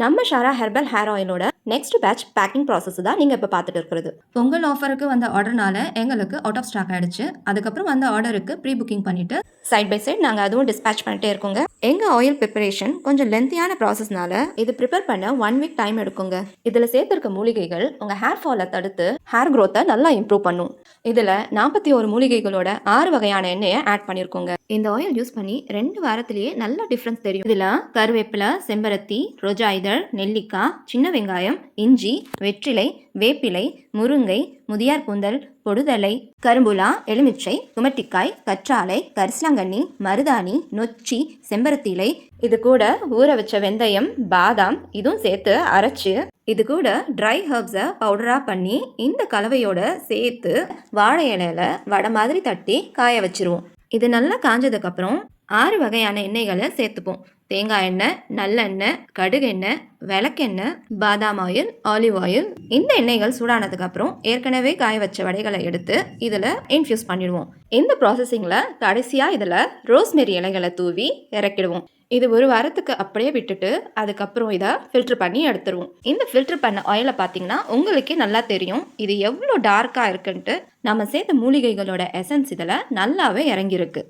நம்ம Shara herbal hair ஆயிலோட next batch packing process தான் நீங்கள் இப்போ பார்த்துட்டு இருக்கிறது. பொங்கல் ஆஃபருக்கு வந்த ஆர்டர்னால எங்களுக்கு அவுட் ஆஃப் ஸ்டாக் ஆயிடுச்சு. அதுக்கப்புறம் வந்த ஆர்டருக்கு ப்ரீ புக்கிங் பண்ணிட்டு சைட் பை சைட் நாங்கள் அதுவும் டிஸ்பேச் பண்ணிட்டே இருக்கோங்க. எங்கள் ஆயில் ப்ரிப்பரேஷன் கொஞ்சம் லென்த்தியான ப்ராசஸ்னால இது ப்ரிப்பேர் பண்ண 1 வீக் டைம் எடுக்குங்க. இதில் சேர்த்துருக்க மூலிகைகள் உங்கள் ஹேர் ஃபாலை தடுத்து ஹேர் க்ரோத்தை நல்லா இம்ப்ரூவ் பண்ணும். இதில் 41 மூலிகைகளோட 6 வகையான எண்ணெயை ஆட் பண்ணியிருக்கோங்க. இந்த ஆயில் யூஸ் பண்ணி 2 வாரத்திலேயே நல்ல டிஃப்ரென்ஸ் தெரியும். இதில் கருவேப்பிலை, செம்பருத்தி, ரோஜா இதழ், நெல்லிக்காய், சின்ன வெங்காயம், இஞ்சி, வெற்றிலை, வேப்பிலை, முருங்கை, முதியார் கூந்தல், பொடுதலை, கரும்புலா, எலுமிச்சை, குமட்டிக்காய், கற்றாழை, கரிசலாங்கண்ணி, மருதாணி, நொச்சி, செம்பருத்தி இலை, இது கூட ஊற வச்ச வெந்தயம், பாதாம் இதுவும் சேர்த்து அரைச்சு இது கூட ட்ரை ஹர்ப்ஸை பவுடராக பண்ணி இந்த கலவையோட சேர்த்து வாழை இலையில வடை மாதிரி தட்டி காய வச்சிருவோம். இது நல்லா காஞ்சதுக்கப்புறம் 6 வகையான எண்ணெய்களை சேர்த்துப்போம். தேங்காய் எண்ணெய், நல்லெண்ணெய், கடுகெண்ணெய், விளக்கெண்ணெய், பாதாம் ஆயில், ஆலிவ் ஆயில். இந்த எண்ணெய்கள் சூடானதுக்கப்புறம் ஏற்கனவே காய வச்ச வடைகளை எடுத்து இதில் இன்ஃப்யூஸ் பண்ணிடுவோம். இந்த ப்ராசஸிங்கில் கடைசியாக இதில் ரோஸ்மெரி இலைகளை தூவி இறக்கிடுவோம். இது 1 வாரத்துக்கு அப்படியே விட்டுட்டு அதுக்கப்புறம் இதை ஃபில்டர் பண்ணி எடுத்துருவோம். இந்த ஃபில்டர் பண்ண ஆயிலை பார்த்தீங்கன்னா உங்களுக்கே நல்லா தெரியும் இது எவ்வளோ டார்க்காக இருக்குன்ட்டு. நம்ம சேர்த்த மூலிகைகளோட எசன்ஸ் இதில் நல்லாவே இறங்கியிருக்கு.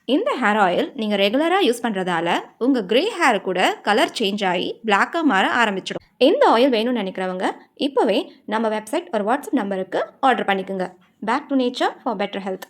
இந்த ஹேர் ஆயில் நீங்கள் ரெகுலராக யூஸ் பண்ணுறதால உங்கள் கிரே ஹேர் கூட கலர் சேஞ்ச் ஆகி பிளாக்காக மாற ஆரம்பிச்சிடும். இந்த ஆயில் வேணும்னு நினைக்கிறவங்க இப்போவே நம்ம வெப்சைட் ஒரு வாட்ஸ்அப் நம்பருக்கு ஆர்டர் பண்ணிக்கோங்க. Back to nature for better health.